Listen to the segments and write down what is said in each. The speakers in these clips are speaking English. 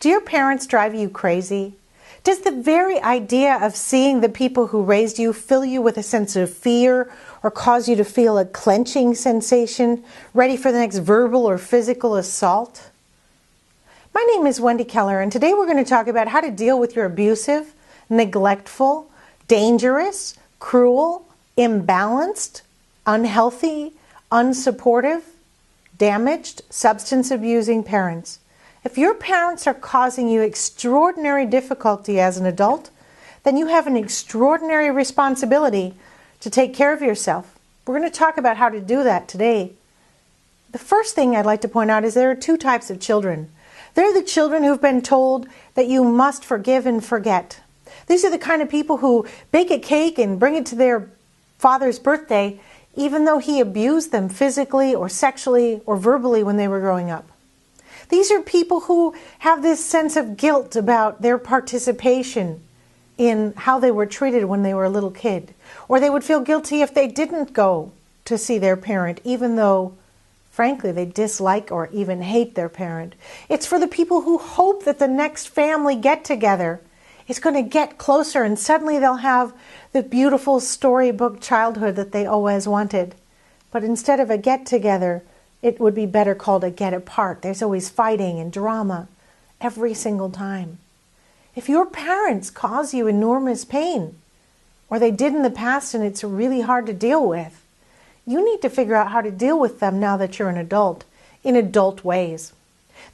Do your parents drive you crazy? Does the very idea of seeing the people who raised you fill you with a sense of fear or cause you to feel a clenching sensation, ready for the next verbal or physical assault? My name is Wendy Keller, and today we're going to talk about how to deal with your abusive, neglectful, dangerous, cruel, imbalanced, unhealthy, unsupportive, damaged, substance-abusing parents. If your parents are causing you extraordinary difficulty as an adult, then you have an extraordinary responsibility to take care of yourself. We're going to talk about how to do that today. The first thing I'd like to point out is there are two types of children. There are the children who've been told that you must forgive and forget. These are the kind of people who bake a cake and bring it to their father's birthday, even though he abused them physically or sexually or verbally when they were growing up. These are people who have this sense of guilt about their participation in how they were treated when they were a little kid. Or they would feel guilty if they didn't go to see their parent, even though, frankly, they dislike or even hate their parent. It's for the people who hope that the next family get-together is going to get closer and suddenly they'll have the beautiful storybook childhood that they always wanted. But instead of a get-together, it would be better called a get apart. There's always fighting and drama every single time. If your parents cause you enormous pain, or they did in the past and it's really hard to deal with, you need to figure out how to deal with them now that you're an adult, in adult ways.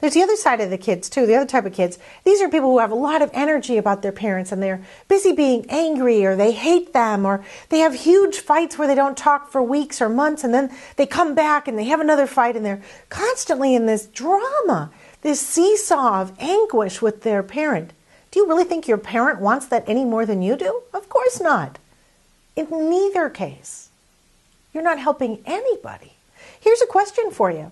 There's the other side of the kids too, the other type of kids. These are people who have a lot of energy about their parents and they're busy being angry, or they hate them, or they have huge fights where they don't talk for weeks or months, and then they come back and they have another fight, and they're constantly in this drama, this seesaw of anguish with their parent. Do you really think your parent wants that any more than you do? Of course not. In neither case, you're not helping anybody. Here's a question for you.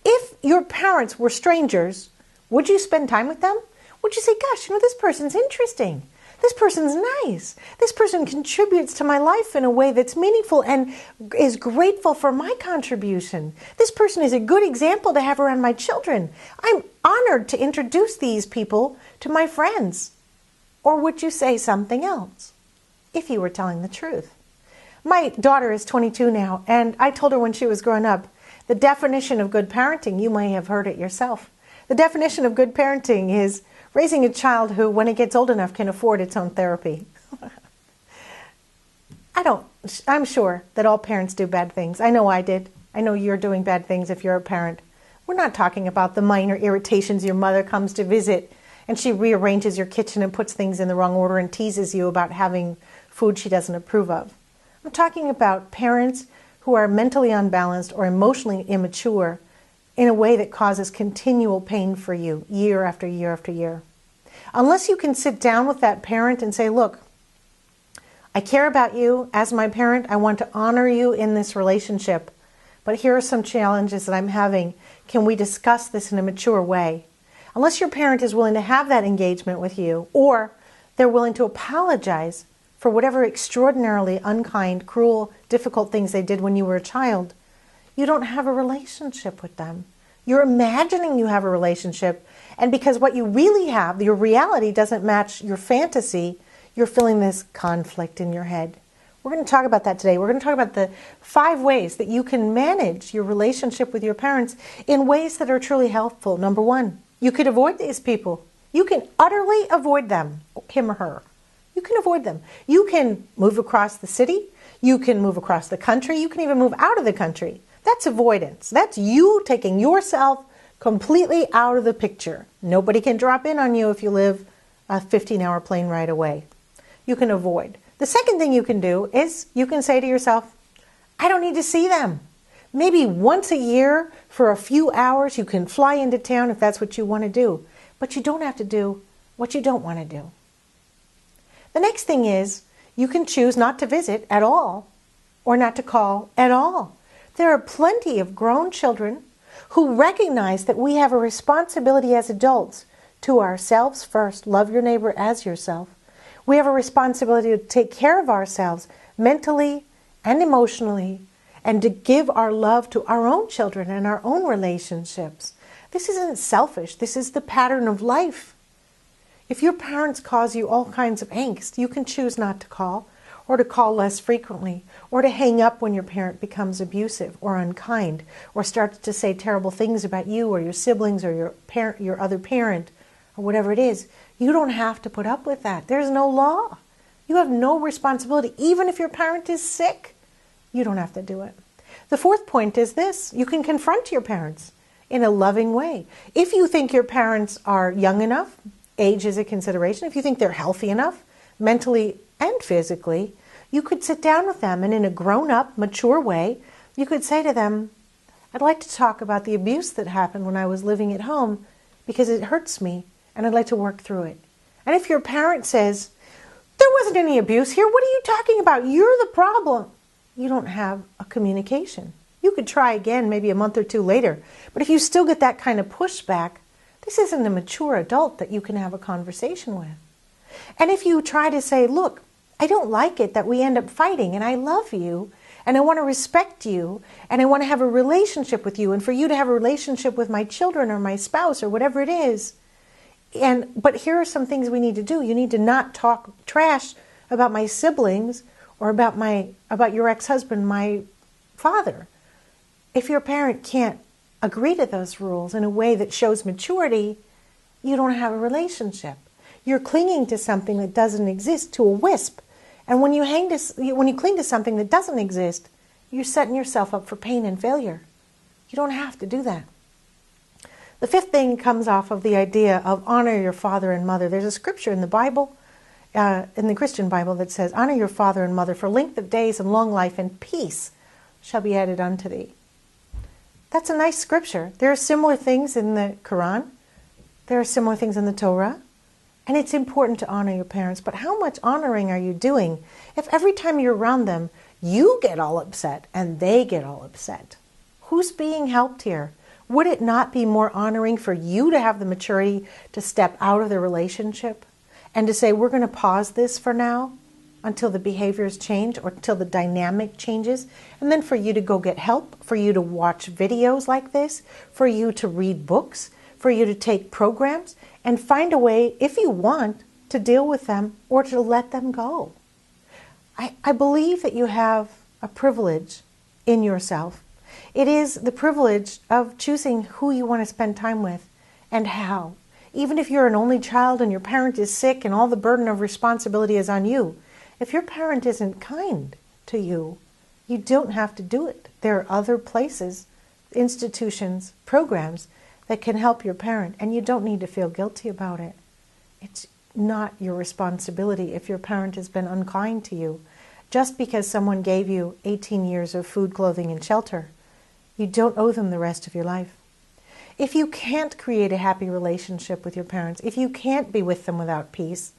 If your parents were strangers, would you spend time with them? Would you say, gosh, this person's interesting. This person's nice. This person contributes to my life in a way that's meaningful and is grateful for my contribution. This person is a good example to have around my children. I'm honored to introduce these people to my friends. Or would you say something else if you were telling the truth? My daughter is 22 now, and I told her when she was growing up, the definition of good parenting, you may have heard it yourself. The definition of good parenting is raising a child who, when it gets old enough, can afford its own therapy. I'm sure that all parents do bad things. I know I did. I know you're doing bad things if you're a parent. We're not talking about the minor irritations your mother comes to visit and she rearranges your kitchen and puts things in the wrong order and teases you about having food she doesn't approve of. I'm talking about parents who are mentally unbalanced or emotionally immature in a way that causes continual pain for you year after year after year. Unless you can sit down with that parent and say, look, I care about you as my parent. I want to honor you in this relationship, but here are some challenges that I'm having. Can we discuss this in a mature way? Unless your parent is willing to have that engagement with you, or they're willing to apologize for whatever extraordinarily unkind, cruel, difficult things they did when you were a child, you don't have a relationship with them. You're imagining you have a relationship, and because what you really have, your reality doesn't match your fantasy, you're feeling this conflict in your head. We're going to talk about that today. We're going to talk about the 5 ways that you can manage your relationship with your parents in ways that are truly helpful. Number 1, you could avoid these people. You can utterly avoid them, him or her. You can avoid them. You can move across the city. You can move across the country. You can even move out of the country. That's avoidance. That's you taking yourself completely out of the picture. Nobody can drop in on you if you live a 15-hour plane ride away. You can avoid. The second thing you can do is you can say to yourself, I don't need to see them. Maybe once a year for a few hours you can fly into town if that's what you want to do. But you don't have to do what you don't want to do. The next thing is you can choose not to visit at all or not to call at all. There are plenty of grown children who recognize that we have a responsibility as adults to ourselves first. Love your neighbor as yourself. We have a responsibility to take care of ourselves mentally and emotionally and to give our love to our own children and our own relationships. This isn't selfish. This is the pattern of life. If your parents cause you all kinds of angst, you can choose not to call, or to call less frequently, or to hang up when your parent becomes abusive or unkind, or starts to say terrible things about you or your siblings or your other parent, or whatever it is. You don't have to put up with that. There's no law. You have no responsibility. Even if your parent is sick, you don't have to do it. The fourth point is this: you can confront your parents in a loving way. If you think your parents are young enough, age is a consideration. If you think they're healthy enough, mentally and physically, you could sit down with them and in a grown-up, mature way, you could say to them, I'd like to talk about the abuse that happened when I was living at home because it hurts me and I'd like to work through it. And if your parent says, there wasn't any abuse here, what are you talking about? You're the problem. You don't have a communication. You could try again maybe a month or two later. But if you still get that kind of pushback, this isn't a mature adult that you can have a conversation with. And if you try to say, look, I don't like it that we end up fighting, and I love you, and I want to respect you, and I want to have a relationship with you, and for you to have a relationship with my children or my spouse or whatever it is. But here are some things we need to do. You need to not talk trash about my siblings or about your ex-husband, my father. If your parent can't agree to those rules in a way that shows maturity, you don't have a relationship. You're clinging to something that doesn't exist, to a wisp. And when you cling to something that doesn't exist, you're setting yourself up for pain and failure. You don't have to do that. The fifth thing comes off of the idea of honor your father and mother. There's a scripture in the Bible, in the Christian Bible, that says, honor your father and mother, for length of days and long life and peace shall be added unto thee. That's a nice scripture. There are similar things in the Quran. There are similar things in the Torah. And it's important to honor your parents. But how much honoring are you doing if every time you're around them, you get all upset and they get all upset? Who's being helped here? Would it not be more honoring for you to have the maturity to step out of the relationship and to say, we're going to pause this for now until the behaviors change or until the dynamic changes, and then for you to go get help, for you to watch videos like this, for you to read books, for you to take programs, and find a way, if you want, to deal with them or to let them go. I believe that you have a privilege in yourself. It is the privilege of choosing who you want to spend time with and how. Even if you're an only child and your parent is sick and all the burden of responsibility is on you, if your parent isn't kind to you, you don't have to do it. There are other places, institutions, programs that can help your parent, and you don't need to feel guilty about it. It's not your responsibility if your parent has been unkind to you. Just because someone gave you 18 years of food, clothing, and shelter, you don't owe them the rest of your life. If you can't create a happy relationship with your parents, if you can't be with them without peace,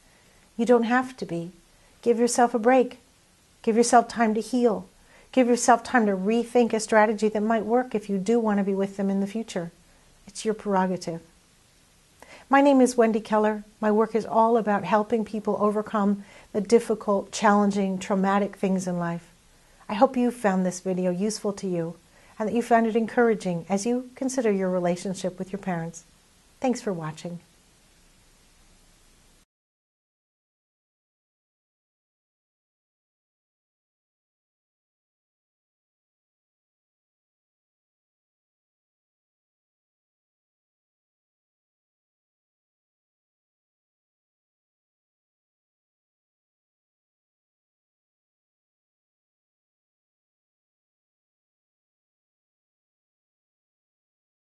you don't have to be. Give yourself a break. Give yourself time to heal. Give yourself time to rethink a strategy that might work if you do want to be with them in the future. It's your prerogative. My name is Wendy Keller. My work is all about helping people overcome the difficult, challenging, traumatic things in life. I hope you found this video useful to you and that you found it encouraging as you consider your relationship with your parents. Thanks for watching.